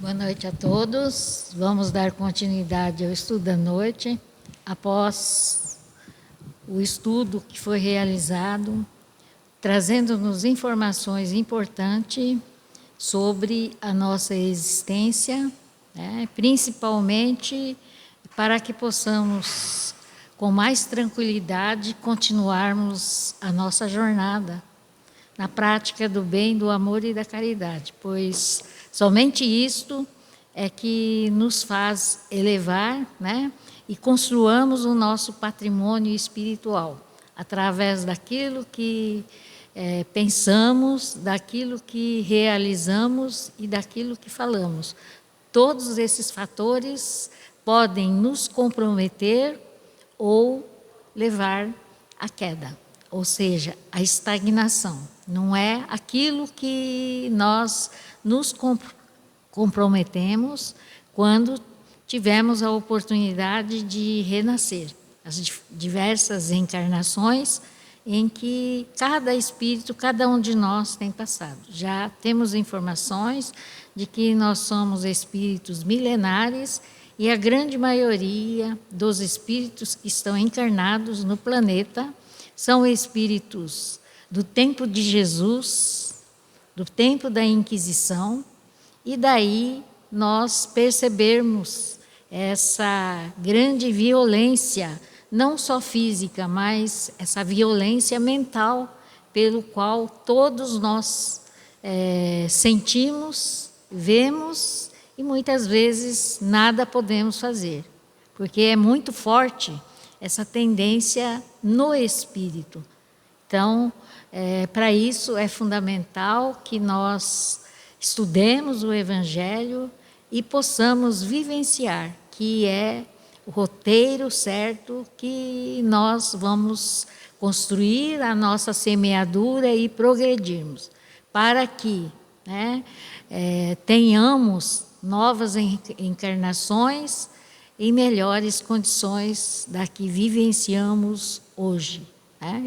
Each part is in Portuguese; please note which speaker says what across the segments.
Speaker 1: Boa noite a todos. Vamos dar continuidade ao estudo da noite. Após o estudo que foi realizado, trazendo-nos informações importantes sobre a nossa existência, principalmente para que possamos, com mais tranquilidade, continuarmos a nossa jornada na prática do bem, do amor e da caridade, pois somente isto é que nos faz elevar, e construamos o nosso patrimônio espiritual, através daquilo que pensamos, daquilo que realizamos e daquilo que falamos. Todos esses fatores podem nos comprometer ou levar à queda, ou seja, à estagnação. Não é aquilo que nós nos comprometemos quando tivemos a oportunidade de renascer. As diversas encarnações em que cada espírito, cada um de nós tem passado. Já temos informações de que nós somos espíritos milenares e a grande maioria dos espíritos que estão encarnados no planeta são espíritos do tempo de Jesus, do tempo da Inquisição, e daí nós percebermos essa grande violência, não só física, mas essa violência mental, pelo qual todos nós sentimos, vemos e muitas vezes nada podemos fazer, porque é muito forte essa tendência no espírito. Então, para isso é fundamental que nós estudemos o Evangelho e possamos vivenciar, que é o roteiro certo que nós vamos construir a nossa semeadura e progredirmos, para que tenhamos novas encarnações em melhores condições da que vivenciamos hoje.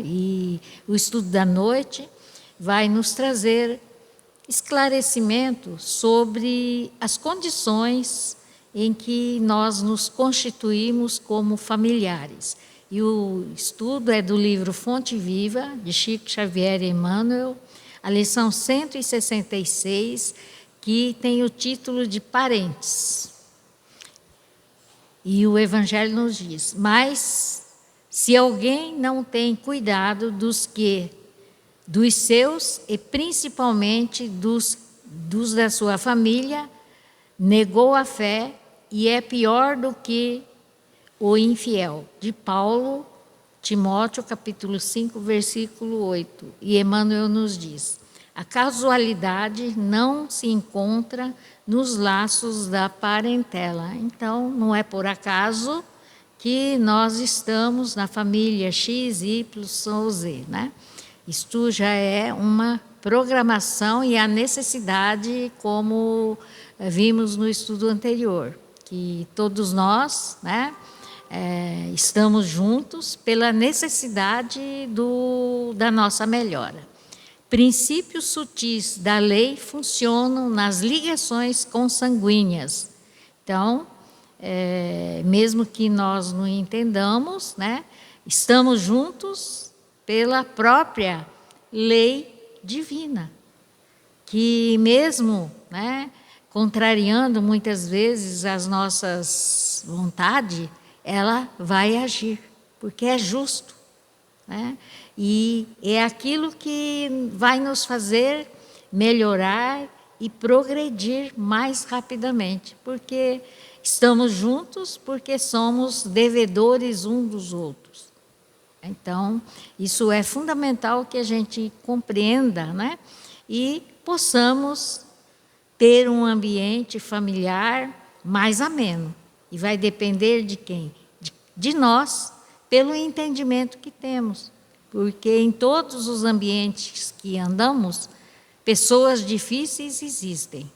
Speaker 1: E o estudo da noite vai nos trazer esclarecimento sobre as condições em que nós nos constituímos como familiares. E o estudo é do livro Fonte Viva, de Chico Xavier e Emmanuel, a lição 166, que tem o título de Parentes. E o Evangelho nos diz: mas se alguém não tem cuidado dos seus e principalmente dos da sua família, negou a fé e é pior do que o infiel. De Paulo, Timóteo, capítulo 5, versículo 8. E Emmanuel nos diz: a casualidade não se encontra nos laços da parentela. Então, não é por acaso que nós estamos na família X, Y ou Z, Isto já é uma programação e a necessidade, como vimos no estudo anterior, que todos nós estamos juntos pela necessidade da nossa melhora. Princípios sutis da lei funcionam nas ligações consanguíneas. Então, mesmo que nós não entendamos, estamos juntos pela própria lei divina, que mesmo contrariando muitas vezes as nossas vontades, ela vai agir, porque é justo. E é aquilo que vai nos fazer melhorar e progredir mais rapidamente, porque estamos juntos, porque somos devedores uns dos outros. Então, isso é fundamental que a gente compreenda, e possamos ter um ambiente familiar mais ameno. E vai depender de quem? De nós, pelo entendimento que temos. Porque em todos os ambientes que andamos, pessoas difíceis existem.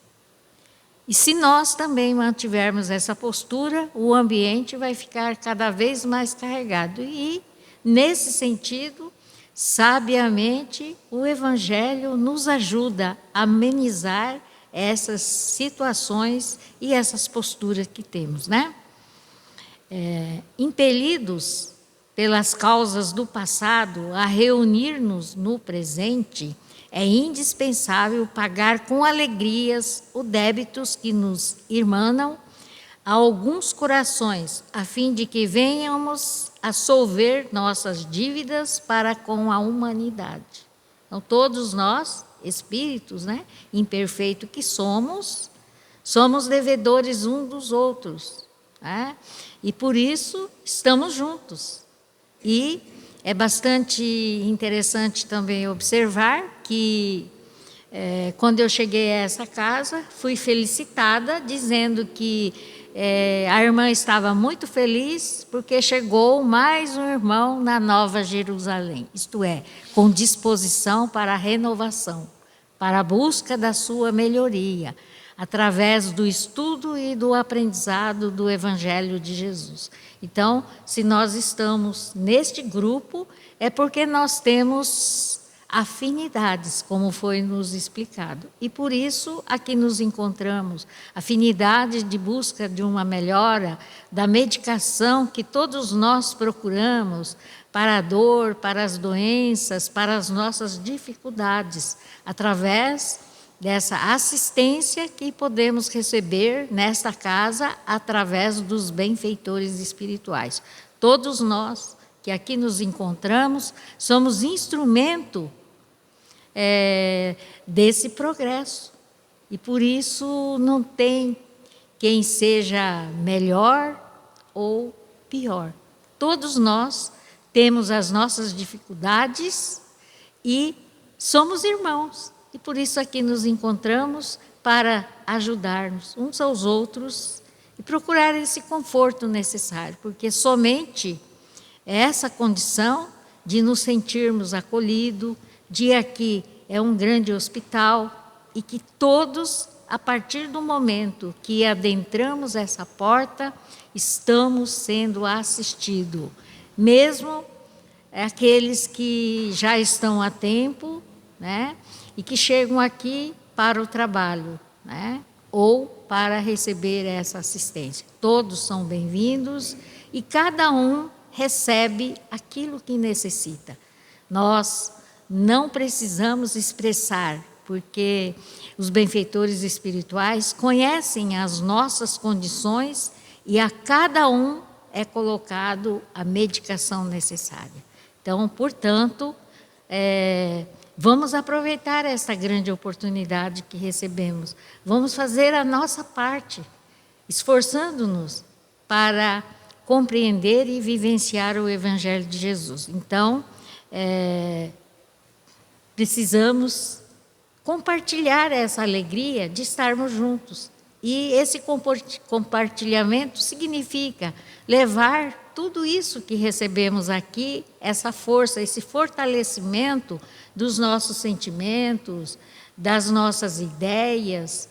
Speaker 1: E se nós também mantivermos essa postura, o ambiente vai ficar cada vez mais carregado. E, nesse sentido, sabiamente, o Evangelho nos ajuda a amenizar essas situações e essas posturas que temos, né? Impelidos pelas causas do passado a reunir-nos no presente, é indispensável pagar com alegrias os débitos que nos irmanam a alguns corações, a fim de que venhamos a solver nossas dívidas para com a humanidade. Então, todos nós, espíritos, né, imperfeitos que somos devedores uns dos outros, né? E por isso estamos juntos. E é bastante interessante também observar que, quando eu cheguei a essa casa, fui felicitada, dizendo que a irmã estava muito feliz porque chegou mais um irmão na Nova Jerusalém, isto é, com disposição para a renovação, para a busca da sua melhoria, através do estudo e do aprendizado do Evangelho de Jesus. Então, se nós estamos neste grupo, é porque nós temos afinidades, como foi nos explicado. E por isso aqui nos encontramos, afinidade de busca de uma melhora da medicação que todos nós procuramos para a dor, para as doenças, para as nossas dificuldades, através dessa assistência que podemos receber nesta casa através dos benfeitores espirituais. Todos nós que aqui nos encontramos somos instrumento desse progresso. E por isso não tem quem seja melhor ou pior. Todos nós temos as nossas dificuldades e somos irmãos. E por isso aqui nos encontramos para ajudar-nos uns aos outros e procurar esse conforto necessário, porque somente essa condição de nos sentirmos acolhidos, de aqui é um grande hospital e que todos, a partir do momento que adentramos essa porta, estamos sendo assistidos, mesmo aqueles que já estão há tempo, né? E que chegam aqui para o trabalho, né? Ou para receber essa assistência. Todos são bem-vindos e cada um recebe aquilo que necessita. Nós não precisamos expressar, porque os benfeitores espirituais conhecem as nossas condições e a cada um é colocado a medicação necessária. Então, portanto, vamos aproveitar essa grande oportunidade que recebemos. Vamos fazer a nossa parte, esforçando-nos para compreender e vivenciar o Evangelho de Jesus. Então, precisamos compartilhar essa alegria de estarmos juntos. E esse compartilhamento significa levar tudo isso que recebemos aqui, essa força, esse fortalecimento dos nossos sentimentos, das nossas ideias,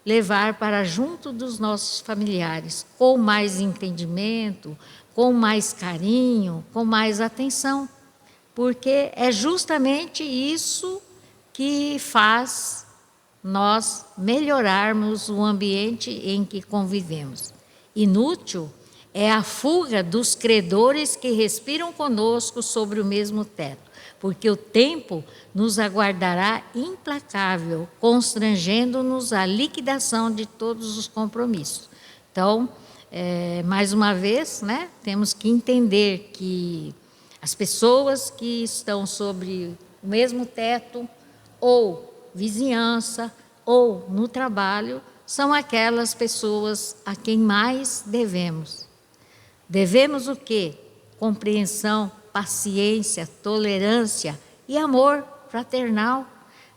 Speaker 1: levar para junto dos nossos familiares, com mais entendimento, com mais carinho, com mais atenção, porque é justamente isso que faz nós melhorarmos o ambiente em que convivemos. Inútil é a fuga dos credores que respiram conosco sobre o mesmo teto, porque o tempo nos aguardará implacável, constrangendo-nos à liquidação de todos os compromissos. Então, mais uma vez, né, temos que entender que as pessoas que estão sobre o mesmo teto, ou vizinhança, ou no trabalho, são aquelas pessoas a quem mais devemos. Devemos o quê? Compreensão, paciência, tolerância e amor fraternal.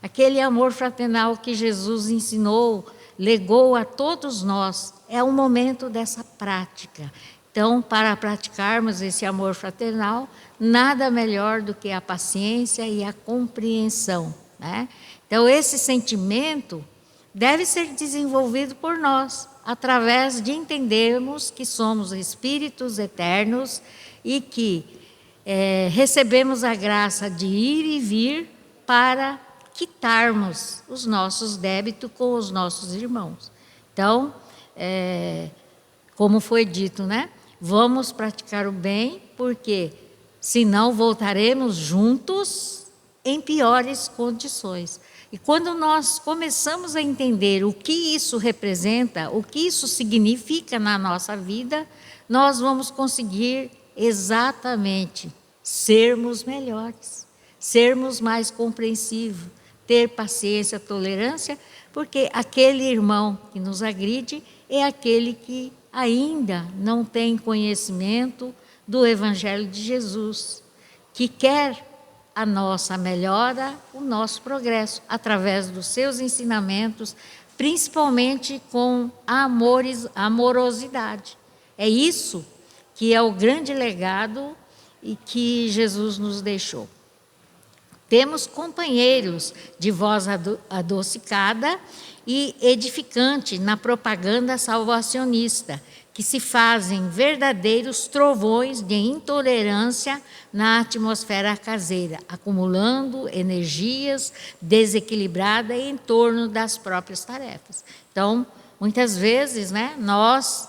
Speaker 1: Aquele amor fraternal que Jesus ensinou, legou a todos nós. É o momento dessa prática. Então, para praticarmos esse amor fraternal, nada melhor do que a paciência e a compreensão, né? Então, esse sentimento deve ser desenvolvido por nós, através de entendermos que somos espíritos eternos e que recebemos a graça de ir e vir para quitarmos os nossos débitos com os nossos irmãos. Então, como foi dito, né? Vamos praticar o bem, porque senão voltaremos juntos em piores condições. E quando nós começamos a entender o que isso representa, o que isso significa na nossa vida, nós vamos conseguir exatamente sermos melhores, sermos mais compreensivos, ter paciência, tolerância, porque aquele irmão que nos agride é aquele que ainda não tem conhecimento do Evangelho de Jesus, que quer a nossa melhora, o nosso progresso, através dos seus ensinamentos, principalmente com amorosidade. É isso que é o grande legado e que Jesus nos deixou. Temos companheiros de voz adocicada e edificante na propaganda salvacionista, que se fazem verdadeiros trovões de intolerância na atmosfera caseira, acumulando energias desequilibradas em torno das próprias tarefas. Então, muitas vezes, né, nós,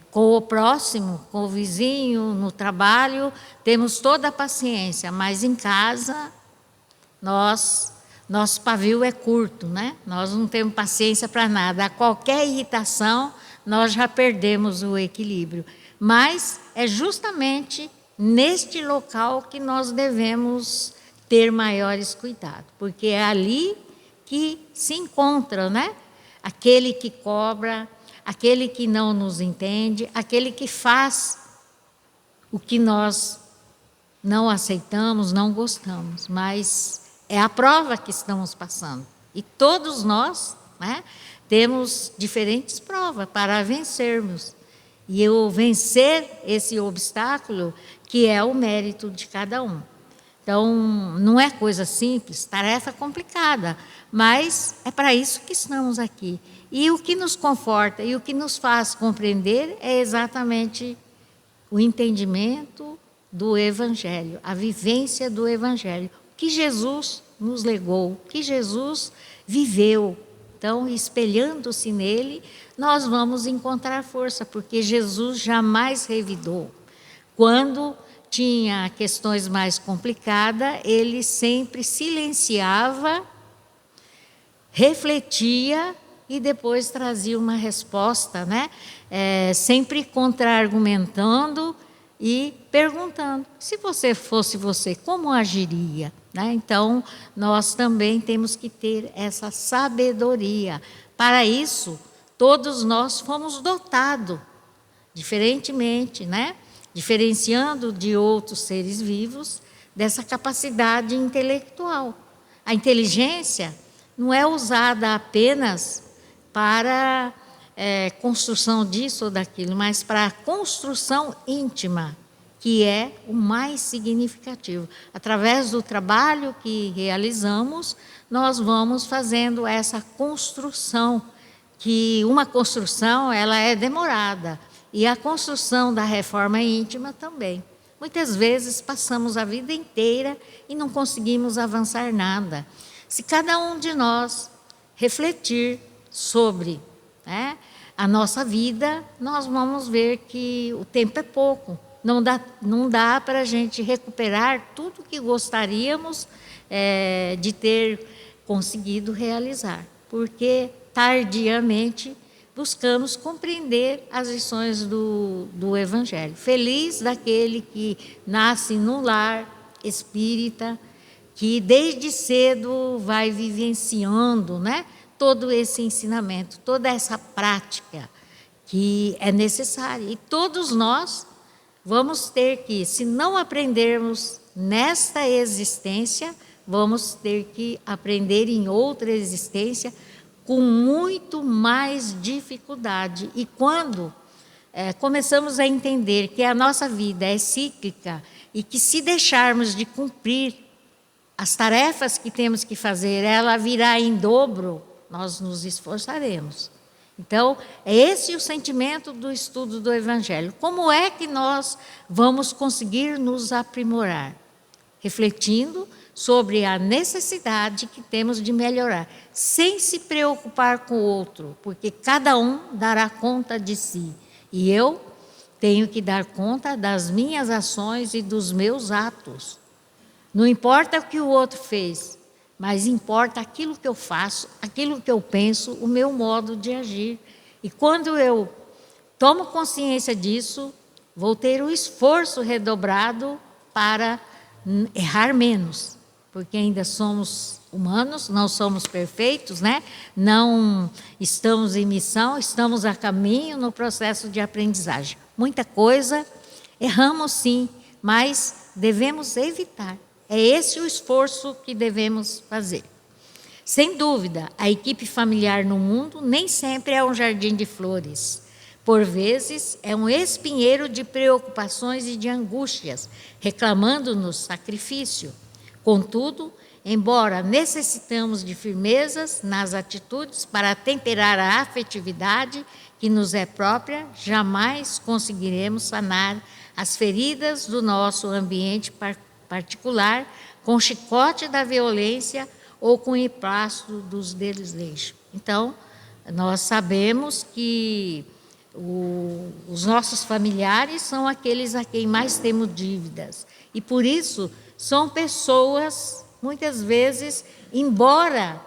Speaker 1: com o próximo, com o vizinho, no trabalho, temos toda a paciência, mas em casa, nosso pavio é curto, né? Nós não temos paciência para nada. A qualquer irritação, nós já perdemos o equilíbrio. Mas é justamente neste local que nós devemos ter maiores cuidados, porque é ali que se encontra, né? Aquele que cobra, aquele que não nos entende, aquele que faz o que nós não aceitamos, não gostamos, mas é a prova que estamos passando. E todos nós, né, temos diferentes provas para vencermos. E eu vencer esse obstáculo, que é o mérito de cada um. Então, não é coisa simples, tarefa complicada, mas é para isso que estamos aqui. E o que nos conforta e o que nos faz compreender é exatamente o entendimento do Evangelho, a vivência do Evangelho, que Jesus nos legou, que Jesus viveu. Então, espelhando-se nele, nós vamos encontrar força, porque Jesus jamais revidou. Quando tinha questões mais complicadas, ele sempre silenciava, refletia e depois trazia uma resposta, né? Sempre contra-argumentando e perguntando: se você fosse você, como agiria? Né? Então, nós também temos que ter essa sabedoria. Para isso, todos nós fomos dotados, diferentemente, né? Diferenciando de outros seres vivos, dessa capacidade intelectual. A inteligência não é usada apenas para construção disso ou daquilo, mas para a construção íntima, que é o mais significativo. Através do trabalho que realizamos, nós vamos fazendo essa construção, que uma construção ela é demorada, e a construção da reforma íntima também. Muitas vezes passamos a vida inteira e não conseguimos avançar nada. Se cada um de nós refletir sobre, né, a nossa vida, nós vamos ver que o tempo é pouco. Não dá para a gente recuperar tudo que gostaríamos de ter conseguido realizar, porque tardiamente buscamos compreender as lições do Evangelho. Feliz daquele que nasce no lar espírita, que desde cedo vai vivenciando, né, todo esse ensinamento, toda essa prática que é necessária. E todos nós vamos ter que, se não aprendermos nesta existência, vamos ter que aprender em outra existência com muito mais dificuldade. E quando começamos a entender que a nossa vida é cíclica e que, se deixarmos de cumprir as tarefas que temos que fazer, ela virá em dobro, nós nos esforçaremos. Então, é esse o sentimento do estudo do Evangelho. Como é que nós vamos conseguir nos aprimorar? Refletindo sobre a necessidade que temos de melhorar, sem se preocupar com o outro, porque cada um dará conta de si. E eu tenho que dar conta das minhas ações e dos meus atos. Não importa o que o outro fez, mas importa aquilo que eu faço, aquilo que eu penso, o meu modo de agir. E quando eu tomo consciência disso, vou ter o esforço redobrado para errar menos, porque ainda somos humanos, não somos perfeitos, né? Não estamos em missão, estamos a caminho no processo de aprendizagem. Muita coisa, erramos sim, mas devemos evitar. É esse o esforço que devemos fazer. Sem dúvida, a equipe familiar no mundo nem sempre é um jardim de flores. Por vezes, é um espinheiro de preocupações e de angústias, reclamando-nos sacrifício. Contudo, embora necessitamos de firmezas nas atitudes para temperar a afetividade que nos é própria, jamais conseguiremos sanar as feridas do nosso ambiente particular com o chicote da violência ou com o emplasto dos desleixos. Então, nós sabemos que os nossos familiares são aqueles a quem mais temos dívidas. E por isso, são pessoas, muitas vezes, embora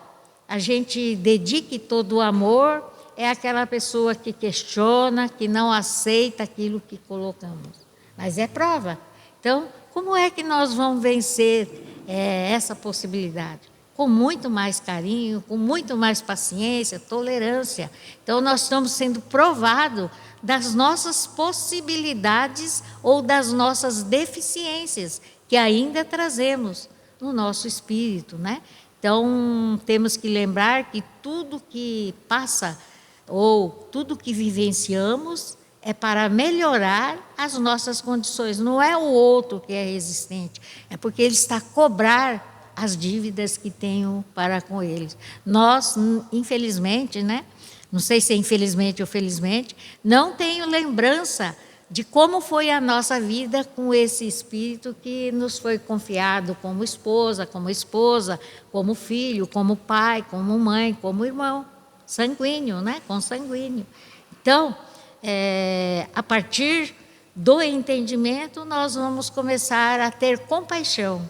Speaker 1: a gente dedique todo o amor, é aquela pessoa que questiona, que não aceita aquilo que colocamos. Mas é prova. Então, como é que nós vamos vencer essa possibilidade? Com muito mais carinho, com muito mais paciência, tolerância. Então, nós estamos sendo provados das nossas possibilidades ou das nossas deficiências que ainda trazemos no nosso espírito, né? Então, temos que lembrar que tudo que passa ou tudo que vivenciamos é para melhorar as nossas condições. Não é o outro que é resistente, é porque ele está a cobrar as dívidas que tenho para com eles. Nós, infelizmente, né? Não sei se é infelizmente ou felizmente, não tenho lembrança de como foi a nossa vida com esse espírito que nos foi confiado como esposa, como filho, como pai, como mãe, como irmão, sanguíneo, né? Consanguíneo. Então, a partir do entendimento, nós vamos começar a ter compaixão,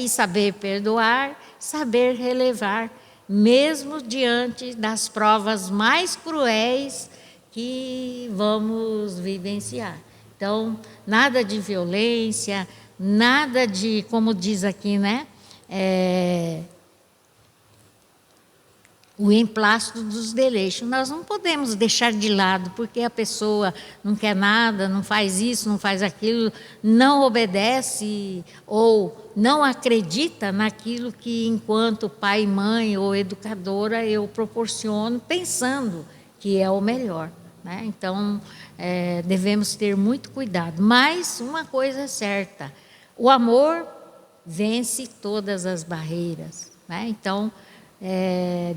Speaker 1: e saber perdoar, saber relevar, mesmo diante das provas mais cruéis que vamos vivenciar. Então, nada de violência, nada de, como diz aqui, né? O emplasto dos desleixos. Nós não podemos deixar de lado, porque a pessoa não quer nada, não faz isso, não faz aquilo, não obedece ou não acredita naquilo que, enquanto pai, mãe ou educadora, eu proporciono, pensando que é o melhor, né? Então, devemos ter muito cuidado. Mas uma coisa é certa, o amor vence todas as barreiras, né? Então,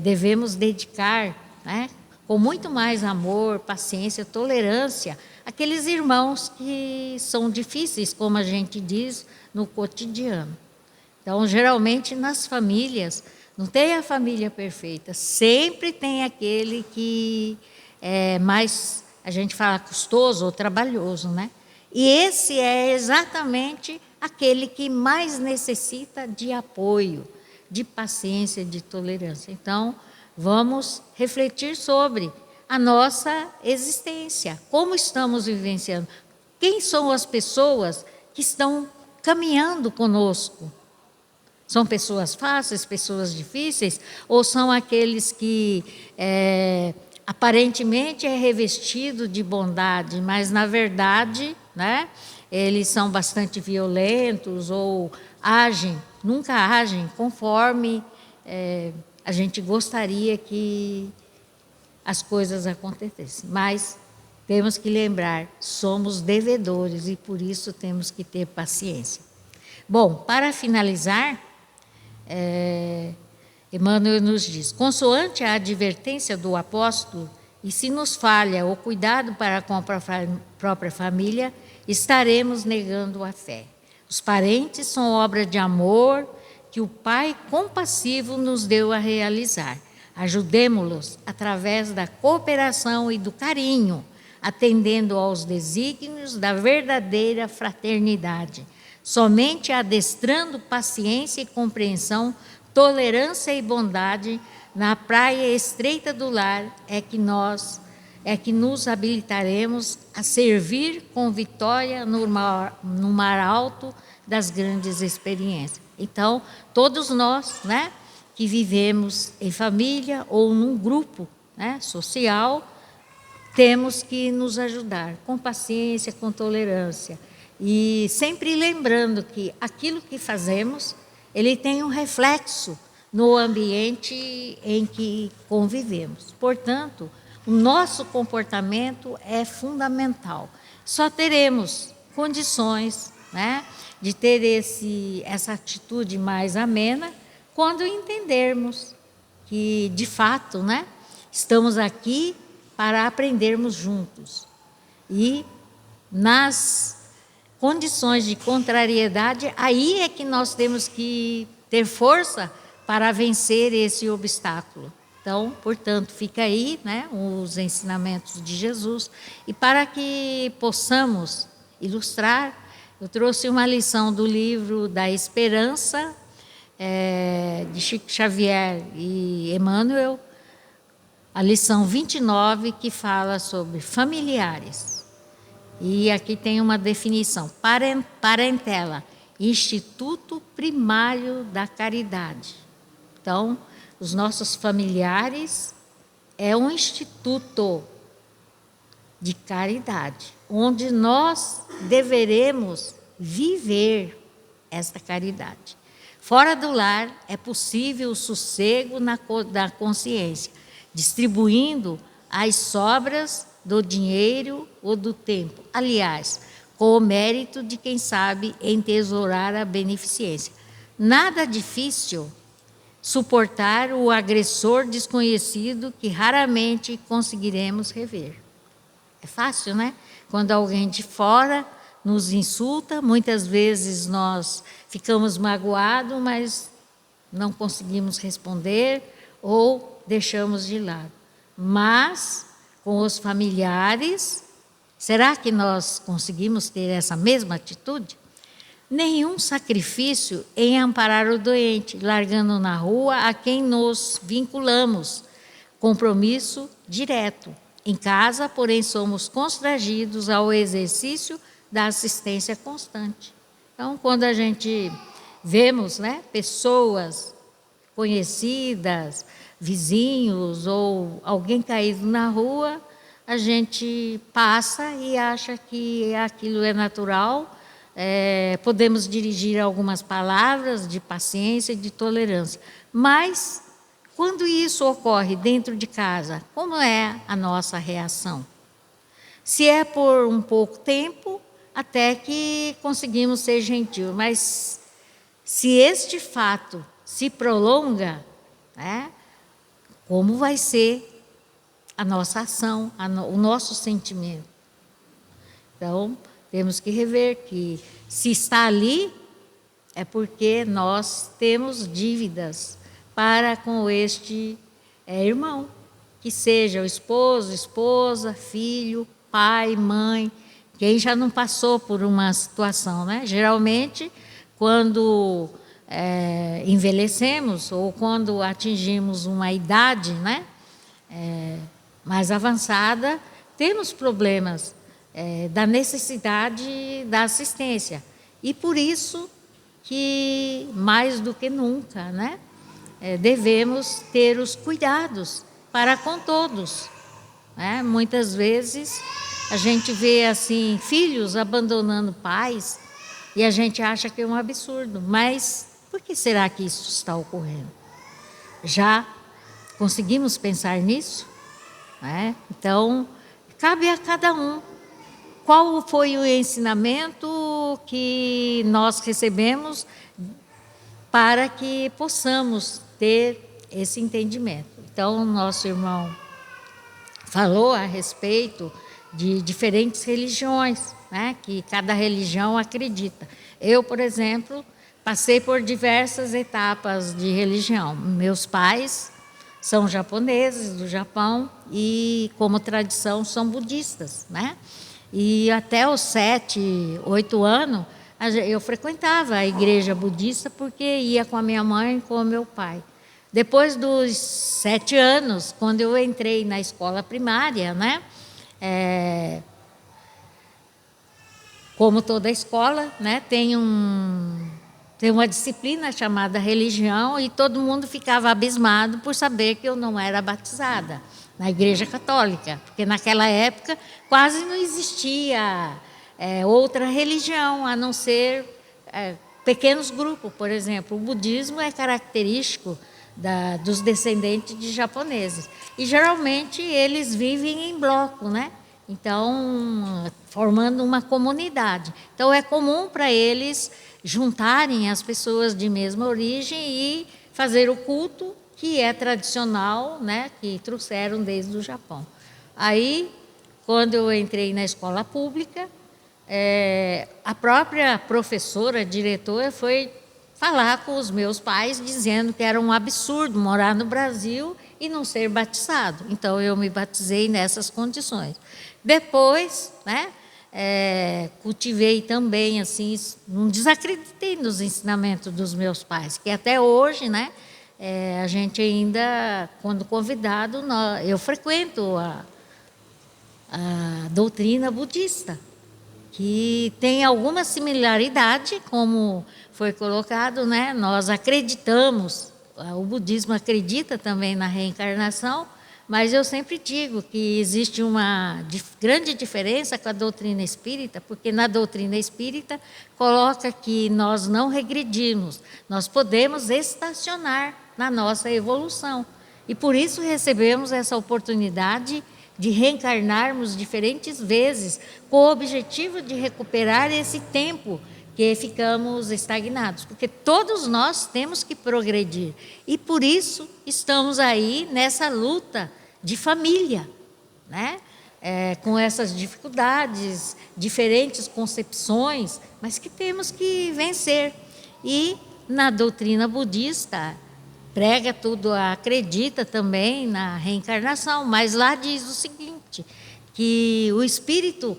Speaker 1: devemos dedicar, né, com muito mais amor, paciência, tolerância, aqueles irmãos que são difíceis, como a gente diz, no cotidiano. Então, geralmente, nas famílias, não tem a família perfeita, sempre tem aquele que é mais, a gente fala, custoso ou trabalhoso, né? E esse é exatamente aquele que mais necessita de apoio, de paciência, de tolerância. Então, vamos refletir sobre a nossa existência, como estamos vivenciando, quem são as pessoas que estão caminhando conosco. São pessoas fáceis, pessoas difíceis, ou são aqueles que aparentemente é revestido de bondade, mas na verdade, né, eles são bastante violentos ou nunca agem conforme a gente gostaria que as coisas acontecessem. Mas temos que lembrar, somos devedores e por isso temos que ter paciência. Bom, para finalizar, Emmanuel nos diz, consoante a advertência do apóstolo, e se nos falha o cuidado para com a própria família, estaremos negando a fé. Os parentes são obra de amor, que o Pai compassivo nos deu a realizar. Ajudemo-los através da cooperação e do carinho, atendendo aos desígnios da verdadeira fraternidade. Somente adestrando paciência e compreensão, tolerância e bondade na praia estreita do lar é que nos habilitaremos a servir com vitória no mar alto das grandes experiências. Então, todos nós, né, que vivemos em família ou num grupo, né, social, temos que nos ajudar com paciência, com tolerância. E sempre lembrando que aquilo que fazemos, ele tem um reflexo no ambiente em que convivemos. Portanto, o nosso comportamento é fundamental. Só teremos condições, né, de ter essa atitude mais amena quando entendermos que, de fato, né, estamos aqui para aprendermos juntos. E nas condições de contrariedade, aí é que nós temos que ter força para vencer esse obstáculo. Então, portanto, fica aí, né, os ensinamentos de Jesus. E para que possamos ilustrar, eu trouxe uma lição do livro da Esperança, de Chico Xavier e Emmanuel, a lição 29, que fala sobre familiares. E aqui tem uma definição: parentela, instituto primário da caridade. Então, os nossos familiares é um instituto de caridade, onde nós deveremos viver esta caridade. Fora do lar é possível o sossego da consciência, distribuindo as sobras do dinheiro ou do tempo. Aliás, com o mérito de quem sabe entesourar a beneficência. Nada difícil suportar o agressor desconhecido que raramente conseguiremos rever. É fácil, né? Quando alguém de fora nos insulta, muitas vezes nós ficamos magoados, mas não conseguimos responder ou deixamos de lado. Mas, com os familiares, será que nós conseguimos ter essa mesma atitude? Nenhum sacrifício em amparar o doente, largando na rua a quem nos vinculamos. Compromisso direto. Em casa, porém, somos constrangidos ao exercício da assistência constante. Então, quando a gente vemos, né, pessoas conhecidas, vizinhos ou alguém caído na rua, a gente passa e acha que aquilo é natural. Podemos dirigir algumas palavras de paciência e de tolerância. Mas, quando isso ocorre dentro de casa, como é a nossa reação? Se é por um pouco tempo, até que conseguimos ser gentil, mas se este fato se prolonga, né, como vai ser a nossa ação, o nosso sentimento? Então, temos que rever que se está ali, é porque nós temos dívidas para com este irmão, que seja o esposo, esposa, filho, pai, mãe, quem já não passou por uma situação, né? Geralmente, quando envelhecemos ou quando atingimos uma idade, né, mais avançada, temos problemas da necessidade da assistência. E por isso que, mais do que nunca, né, devemos ter os cuidados para com todos. Né? Muitas vezes a gente vê assim, filhos abandonando pais e a gente acha que é um absurdo. Mas por que será que isso está ocorrendo? Já conseguimos pensar nisso? Né? Então, cabe a cada um. Qual foi o ensinamento que nós recebemos para que possamos ter esse entendimento? Então, nosso irmão falou a respeito de diferentes religiões, né, que cada religião acredita. Eu, por exemplo, passei por diversas etapas de religião. Meus pais são japoneses do Japão e, como tradição, são budistas, né? E até os 7, 8 anos, eu frequentava a igreja budista porque ia com a minha mãe e com o meu pai. Depois dos 7 anos, quando eu entrei na escola primária, né? Como toda escola, né? Tem uma disciplina chamada religião e todo mundo ficava abismado por saber que eu não era batizada na Igreja Católica, porque naquela época quase não existia outra religião a não ser pequenos grupos. Por exemplo, o budismo é característico dos descendentes de japoneses e geralmente eles vivem em bloco, né? Então, formando uma comunidade. Então, é comum para eles juntarem as pessoas de mesma origem e fazer o culto que é tradicional, né, que trouxeram desde o Japão. Aí, quando eu entrei na escola pública, a própria professora, diretora, foi falar com os meus pais, dizendo que era um absurdo morar no Brasil e não ser batizado. Então, eu me batizei nessas condições. Depois, né, cultivei também, assim, não desacreditei nos ensinamentos dos meus pais, que até hoje, né, a gente ainda, quando convidado, eu frequento a doutrina budista, que tem alguma similaridade, como foi colocado, né, nós acreditamos, o budismo acredita também na reencarnação, mas eu sempre digo que existe uma grande diferença com a doutrina espírita, porque na doutrina espírita coloca que nós não regredimos, nós podemos estacionar na nossa evolução. E por isso recebemos essa oportunidade de reencarnarmos diferentes vezes, com o objetivo de recuperar esse tempo que ficamos estagnados, porque todos nós temos que progredir. E por isso estamos aí nessa luta de família, né? Com essas dificuldades, diferentes concepções, mas que temos que vencer. E na doutrina budista, prega tudo, acredita também na reencarnação, mas lá diz o seguinte, que o espírito,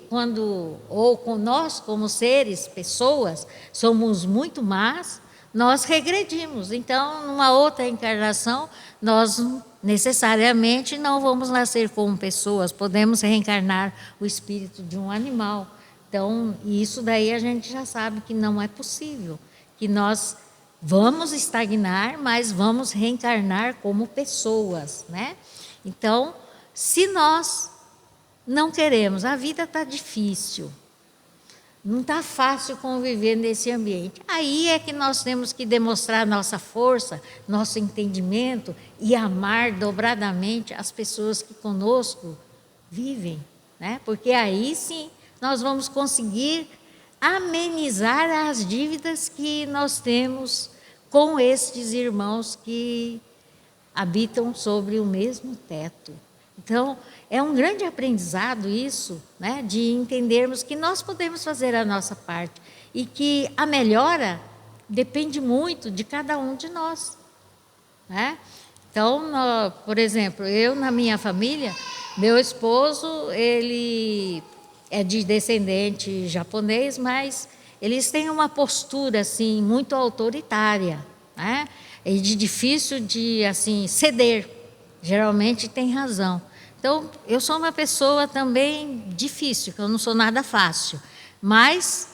Speaker 1: nós como seres, pessoas, somos muito más, nós regredimos. Então, numa outra encarnação, nós necessariamente não vamos nascer como pessoas, podemos reencarnar o espírito de um animal. Então, isso daí a gente já sabe que não é possível, que nós vamos estagnar, mas vamos reencarnar como pessoas, né? Então, se nós não queremos, a vida está difícil, não está fácil conviver nesse ambiente. Aí é que nós temos que demonstrar nossa força, nosso entendimento e amar dobradamente as pessoas que conosco vivem, né? Porque aí sim nós vamos conseguir amenizar as dívidas que nós temos com estes irmãos que habitam sobre o mesmo teto. Então, é um grande aprendizado isso, né, de entendermos que nós podemos fazer a nossa parte e que a melhora depende muito de cada um de nós, né? Então, por exemplo, eu na minha família, meu esposo, ele é de descendente japonês, mas eles têm uma postura assim muito autoritária, né? E de difícil de assim ceder. Geralmente tem razão. Então, eu sou uma pessoa também difícil, que eu não sou nada fácil, mas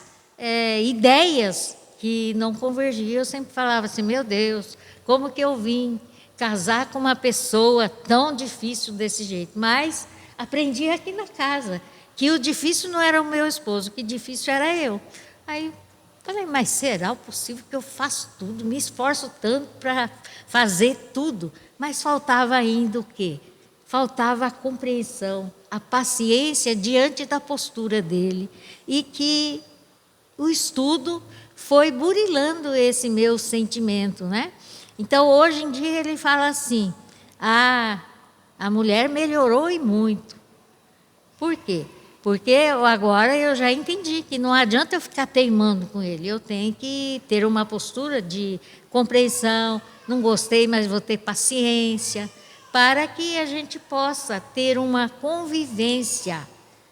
Speaker 1: ideias que não convergiam, eu sempre falava assim, meu Deus, como que eu vim casar com uma pessoa tão difícil desse jeito? Mas aprendi aqui na casa, que o difícil não era o meu esposo, que difícil era eu. Aí falei, mas será possível que eu faço tudo, me esforço tanto para fazer tudo, mas faltava ainda o quê? Faltava a compreensão, a paciência diante da postura dele, e que o estudo foi burilando esse meu sentimento, né? Então, hoje em dia, ele fala assim, a mulher melhorou e muito. Por quê? Porque agora eu já entendi que não adianta eu ficar teimando com ele, eu tenho que ter uma postura de compreensão, não gostei, mas vou ter paciência, para que a gente possa ter uma convivência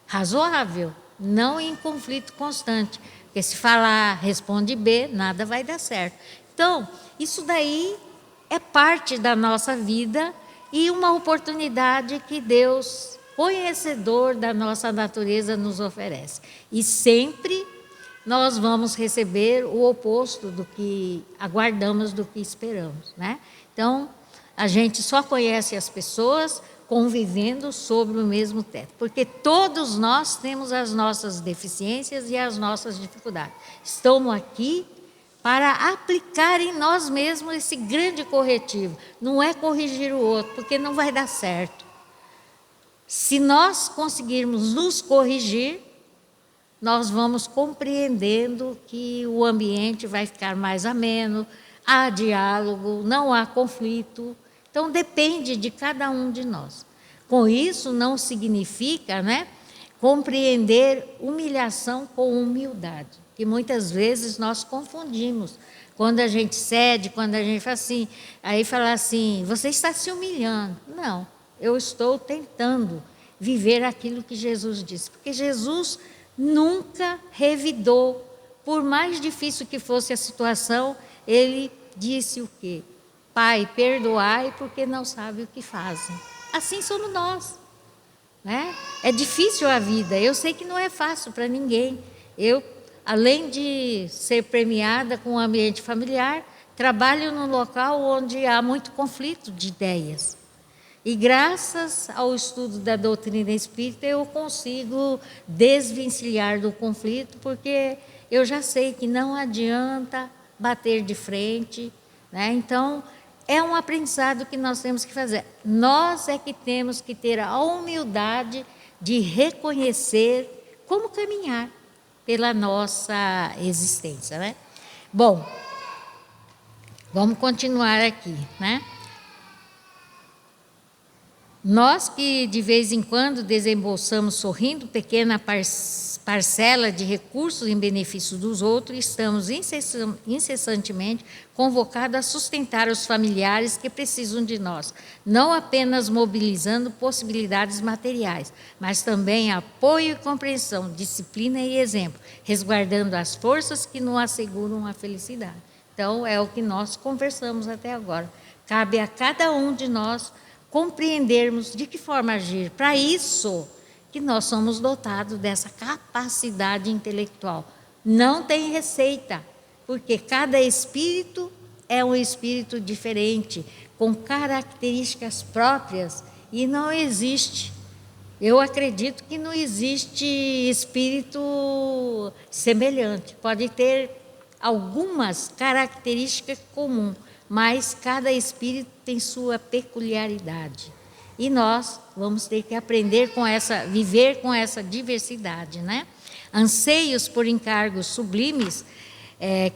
Speaker 1: razoável, não em conflito constante. Porque se falar responde B, nada vai dar certo. Então, isso daí é parte da nossa vida e uma oportunidade que Deus, conhecedor da nossa natureza, nos oferece. E sempre nós vamos receber o oposto do que aguardamos, do que esperamos, né? Então, a gente só conhece as pessoas convivendo sobre o mesmo teto, porque todos nós temos as nossas deficiências e as nossas dificuldades. Estamos aqui para aplicar em nós mesmos esse grande corretivo. Não é corrigir o outro, porque não vai dar certo. Se nós conseguirmos nos corrigir, nós vamos compreendendo que o ambiente vai ficar mais ameno, há diálogo, não há conflito. Então, depende de cada um de nós. Com isso, não significa, compreender humilhação com humildade, que muitas vezes nós confundimos. Quando a gente cede, quando a gente fala assim, aí fala assim, você está se humilhando. Não, eu estou tentando viver aquilo que Jesus disse, porque Jesus nunca revidou, por mais difícil que fosse a situação, ele disse o quê? Pai, perdoai porque não sabem o que fazem. Assim somos nós, né? É difícil a vida, eu sei que não é fácil para ninguém. Eu, além de ser premiada com o ambiente familiar, trabalho num local onde há muito conflito de ideias. E graças ao estudo da doutrina espírita, eu consigo desvencilhar do conflito, porque eu já sei que não adianta bater de frente, né? Então, é um aprendizado que nós temos que fazer. Nós é que temos que ter a humildade de reconhecer como caminhar pela nossa existência, né? Bom, vamos continuar aqui, né? Nós que de vez em quando desembolsamos sorrindo pequena parcela de recursos em benefício dos outros, estamos incessantemente convocados a sustentar os familiares que precisam de nós, não apenas mobilizando possibilidades materiais, mas também apoio e compreensão, disciplina e exemplo, resguardando as forças que nos asseguram a felicidade. Então, é o que nós conversamos até agora. Cabe a cada um de nós compreendermos de que forma agir. Para isso que nós somos dotados dessa capacidade intelectual. Não tem receita, porque cada espírito é um espírito diferente, com características próprias, e não existe. Eu acredito que não existe espírito semelhante. Pode ter algumas características comuns, mas cada espírito tem sua peculiaridade. E nós vamos ter que aprender viver com essa diversidade, né? Anseios por encargos sublimes,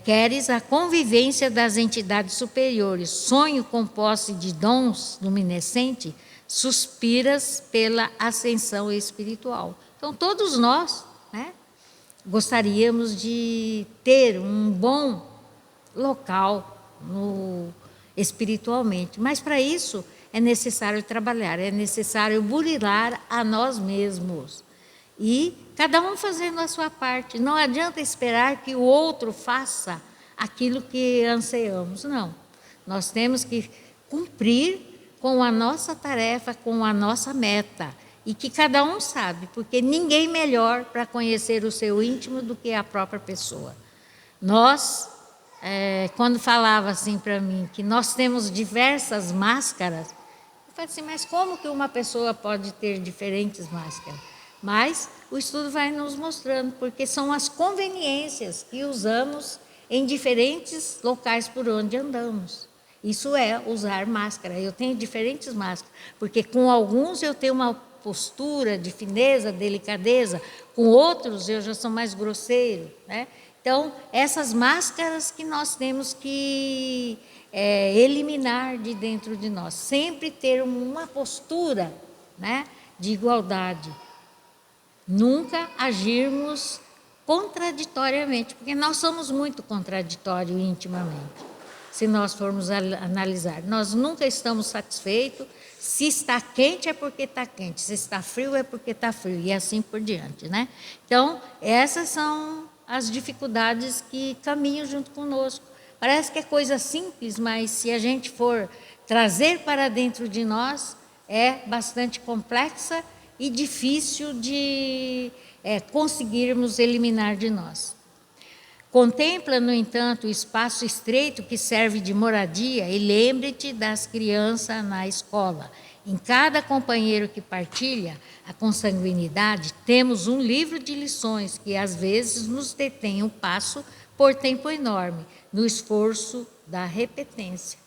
Speaker 1: queres a convivência das entidades superiores, sonho com posse de dons luminescentes, suspiras pela ascensão espiritual. Então, todos nós, gostaríamos de ter um bom local espiritualmente, mas para isso é necessário trabalhar, é necessário burilar a nós mesmos e cada um fazendo a sua parte. Não adianta esperar que o outro faça aquilo que anseiamos, não. Nós temos que cumprir com a nossa tarefa, com a nossa meta, e que cada um sabe, porque ninguém melhor para conhecer o seu íntimo do que a própria pessoa. Nós quando falava assim para mim, que nós temos diversas máscaras, eu falei assim, mas como que uma pessoa pode ter diferentes máscaras? Mas o estudo vai nos mostrando, porque são as conveniências que usamos em diferentes locais por onde andamos. Isso é usar máscara. Eu tenho diferentes máscaras, porque com alguns eu tenho uma postura de fineza, delicadeza, com outros eu já sou mais grosseiro, né? Então, essas máscaras que nós temos que eliminar de dentro de nós. Sempre ter uma postura, de igualdade. nunca agirmos contraditoriamente, porque nós somos muito contraditórios intimamente. Se nós formos analisar, nós nunca estamos satisfeitos. Se está quente é porque está quente, se está frio é porque está frio, e assim por diante, né? Então, essas são as dificuldades que caminham junto conosco. Parece que é coisa simples, mas se a gente for trazer para dentro de nós, é bastante complexa e difícil de conseguirmos eliminar de nós. Contempla, no entanto, o espaço estreito que serve de moradia e lembre-te das crianças na escola. Em cada companheiro que partilha a consanguinidade, temos um livro de lições que às vezes nos detém o passo por tempo enorme, no esforço da repetência.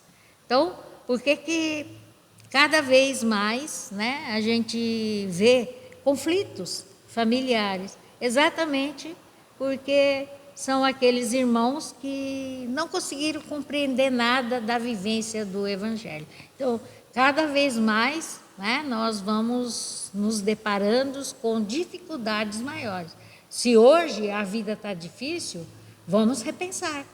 Speaker 1: Então, por que cada vez mais, né, a gente vê conflitos familiares? Exatamente porque são aqueles irmãos que não conseguiram compreender nada da vivência do Evangelho. Então, cada vez mais, né, nós vamos nos deparando com dificuldades maiores. Se hoje a vida está difícil, vamos repensar.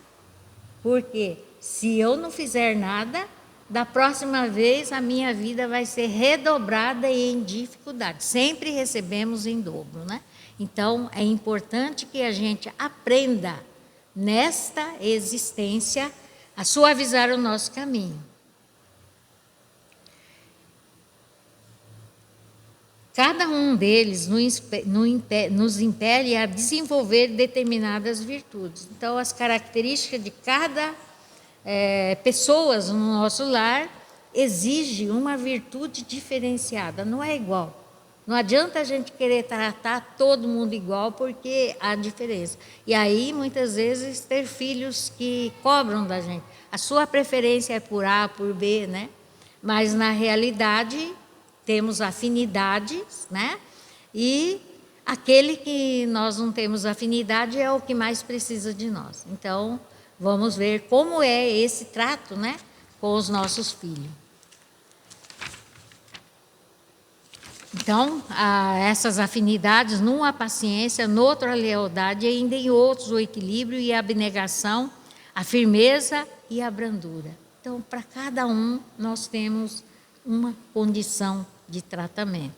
Speaker 1: Porque se eu não fizer nada, da próxima vez a minha vida vai ser redobrada em dificuldade. Sempre recebemos em dobro, né? Então, é importante que a gente aprenda, nesta existência, a suavizar o nosso caminho. Cada um deles nos impele a desenvolver determinadas virtudes. Então, as características de cada pessoa no nosso lar exigem uma virtude diferenciada, não é igual. Não adianta a gente querer tratar todo mundo igual, porque há diferença. E aí, muitas vezes, ter filhos que cobram da gente. A sua preferência é por A, por B, né? Mas, na realidade, temos afinidades, né? E aquele que nós não temos afinidade é o que mais precisa de nós. Então, vamos ver como é esse trato, né, com os nossos filhos. Então, essas afinidades, num a paciência, noutro a lealdade, e ainda em outros o equilíbrio e a abnegação, a firmeza e a brandura. Então, para cada um, nós temos uma condição de tratamento.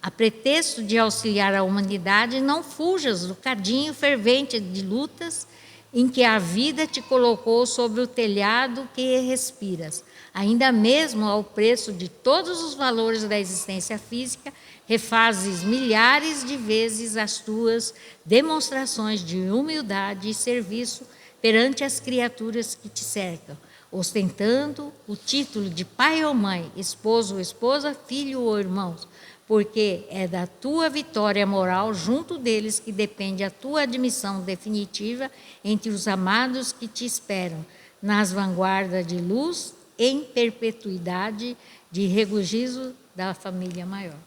Speaker 1: A pretexto de auxiliar a humanidade, não fujas do cadinho fervente de lutas em que a vida te colocou sobre o telhado que respiras. Ainda mesmo ao preço de todos os valores da existência física, refazes milhares de vezes as tuas demonstrações de humildade e serviço perante as criaturas que te cercam, ostentando o título de pai ou mãe, esposo ou esposa, filho ou irmãos, porque é da tua vitória moral junto deles que depende a tua admissão definitiva entre os amados que te esperam, nas vanguardas de luz, em perpetuidade de regozijo da família maior.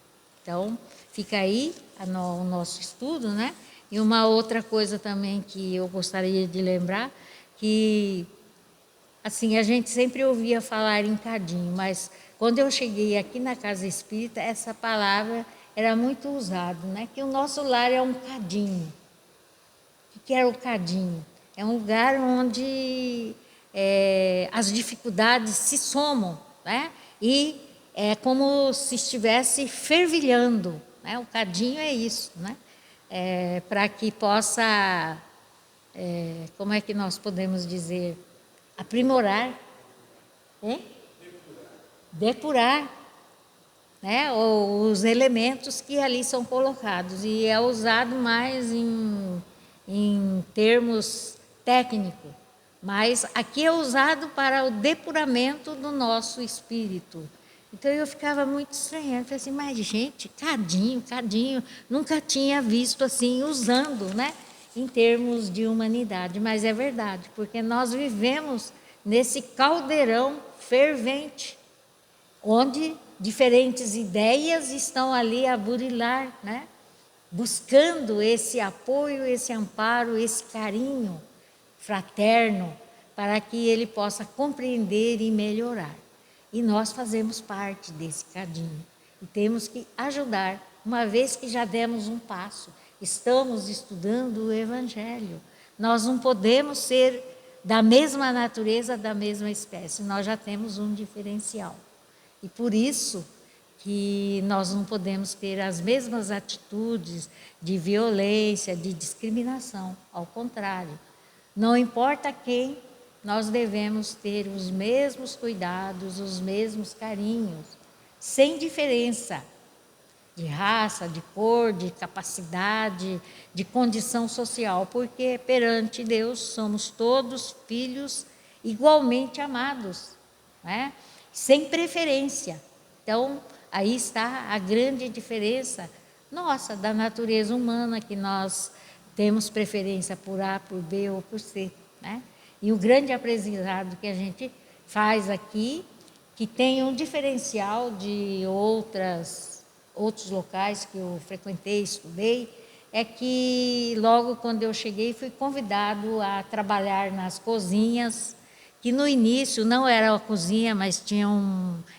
Speaker 1: Então, fica aí o nosso estudo, né? E uma outra coisa também que eu gostaria de lembrar, que, assim, a gente sempre ouvia falar em cadinho, mas quando eu cheguei aqui na Casa Espírita, essa palavra era muito usada, né? Que o nosso lar é um cadinho. O que é o cadinho? É um lugar onde as dificuldades se somam, né? E é como se estivesse fervilhando, né? O cadinho é isso, né? Para que possa, como é que nós podemos dizer, aprimorar, depurar, né, os elementos que ali são colocados. E é usado mais em termos técnicos, mas aqui é usado para o depuramento do nosso espírito. Então eu ficava muito estranhando, falei assim, mas gente, cadinho, nunca tinha visto assim usando, né, em termos de humanidade, mas é verdade, porque nós vivemos nesse caldeirão fervente, onde diferentes ideias estão ali a burilar, né? Buscando esse apoio, esse amparo, esse carinho fraterno, para que ele possa compreender e melhorar. E nós fazemos parte desse cadinho. E temos que ajudar uma vez que já demos um passo, estamos estudando o Evangelho. Nós não podemos ser da mesma natureza, da mesma espécie, nós já temos um diferencial. E por isso que nós não podemos ter as mesmas atitudes de violência, de discriminação, ao contrário. Não importa quem, nós devemos ter os mesmos cuidados, os mesmos carinhos, sem diferença de raça, de cor, de capacidade, de condição social, porque perante Deus somos todos filhos igualmente amados, né? Sem preferência. Então, aí está a grande diferença nossa, da natureza humana, que nós temos preferência por A, por B ou por C, né? E o grande aprendizado que a gente faz aqui, que tem um diferencial de outros locais que eu frequentei, estudei, é que logo quando eu cheguei fui convidado a trabalhar nas cozinhas, que no início não era uma cozinha, mas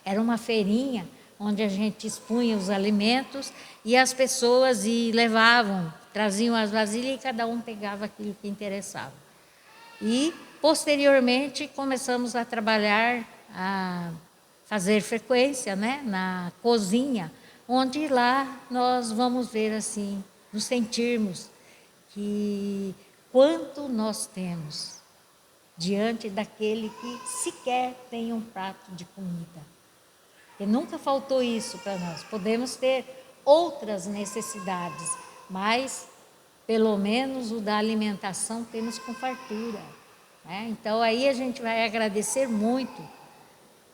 Speaker 1: era uma feirinha, onde a gente expunha os alimentos e as pessoas levavam, traziam as vasilhas e cada um pegava aquilo que interessava. E, posteriormente, começamos a trabalhar, a fazer frequência, né, na cozinha, onde lá nós vamos ver assim, nos sentirmos que quanto nós temos diante daquele que sequer tem um prato de comida. E nunca faltou isso para nós. Podemos ter outras necessidades, mas pelo menos o da alimentação temos com fartura, né? Então aí a gente vai agradecer muito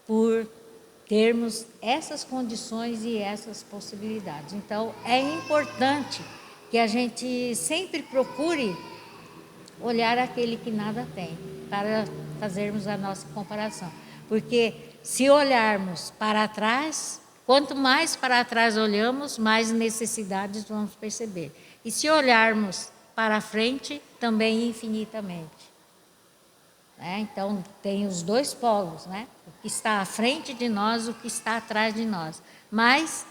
Speaker 1: por termos essas condições e essas possibilidades. Então é importante que a gente sempre procure olhar aquele que nada tem, para fazermos a nossa comparação. Porque se olharmos para trás, quanto mais para trás olhamos, mais necessidades vamos perceber. E se olharmos para frente, também infinitamente. Né? Então, tem os dois polos, né? O que está à frente de nós, o que está atrás de nós. Mas,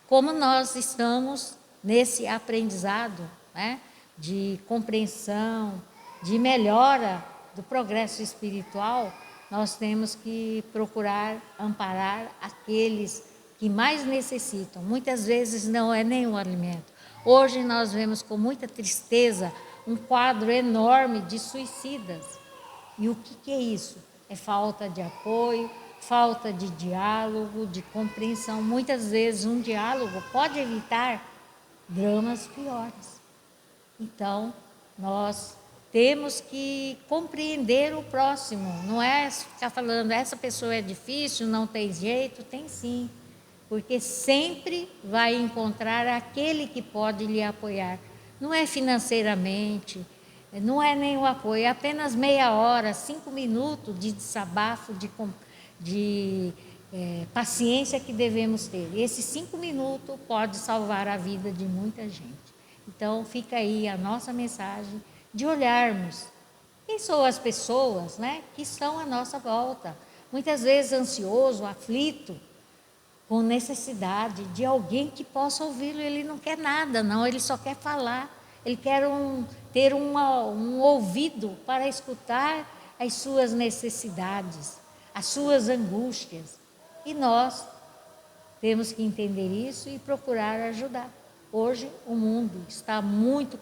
Speaker 1: como nós estamos nesse aprendizado, né, de compreensão, de melhora do progresso espiritual, nós temos que procurar amparar aqueles que mais necessitam. Muitas vezes não é nenhum alimento. Hoje nós vemos com muita tristeza um quadro enorme de suicidas. E o que é isso? É falta de apoio, falta de diálogo, de compreensão. Muitas vezes um diálogo pode evitar dramas piores. Então, nós temos que compreender o próximo, não é ficar falando, essa pessoa é difícil, não tem jeito, tem sim, porque sempre vai encontrar aquele que pode lhe apoiar. Não é financeiramente, não é nenhum apoio, é apenas meia hora, 5 minutos de desabafo, de paciência que devemos ter. E esses 5 minutos pode salvar a vida de muita gente. Então, fica aí a nossa mensagem de olharmos quem são as pessoas, né, que estão à nossa volta. Muitas vezes ansioso, aflito, com necessidade de alguém que possa ouvi-lo. Ele não quer nada, não, ele só quer falar. Ele quer ter um ouvido para escutar as suas necessidades, as suas angústias. E nós temos que entender isso e procurar ajudar. Hoje o mundo está muito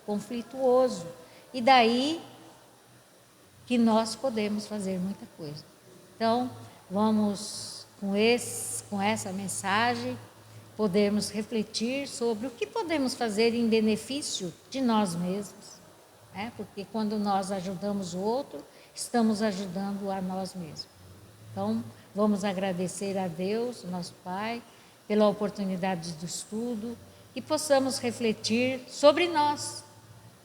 Speaker 1: conflituoso e daí que nós podemos fazer muita coisa. Então, vamos com essa mensagem, podemos refletir sobre o que podemos fazer em benefício de nós mesmos, né? Porque quando nós ajudamos o outro, estamos ajudando a nós mesmos. Então, vamos agradecer a Deus, nosso Pai, pela oportunidade do estudo, e possamos refletir sobre nós,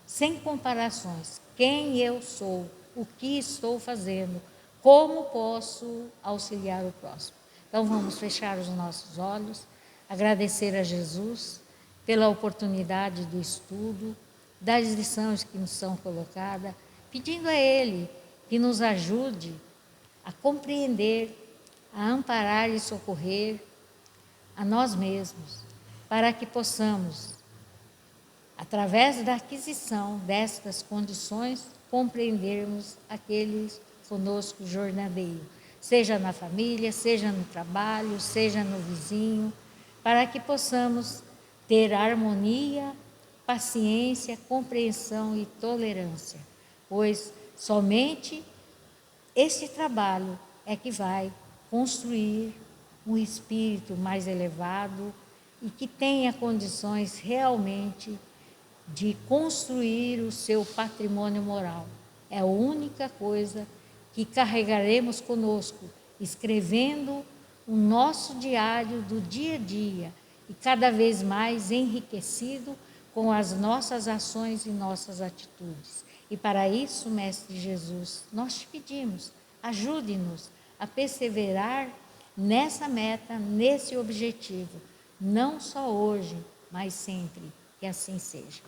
Speaker 1: sem comparações. Quem eu sou, o que estou fazendo, como posso auxiliar o próximo. Então vamos fechar os nossos olhos, agradecer a Jesus pela oportunidade do estudo, das lições que nos são colocadas, pedindo a Ele que nos ajude a compreender, a amparar e socorrer a nós mesmos, para que possamos, através da aquisição destas condições, compreendermos aqueles conosco jornadeio, seja na família, seja no trabalho, seja no vizinho, para que possamos ter harmonia, paciência, compreensão e tolerância, pois somente este trabalho é que vai construir um espírito mais elevado e que tenha condições realmente de construir o seu patrimônio moral. É a única coisa que carregaremos conosco, escrevendo o nosso diário do dia a dia e cada vez mais enriquecido com as nossas ações e nossas atitudes. E para isso, Mestre Jesus, nós te pedimos, ajude-nos a perseverar nessa meta, nesse objetivo, não só hoje, mas sempre. Que assim seja.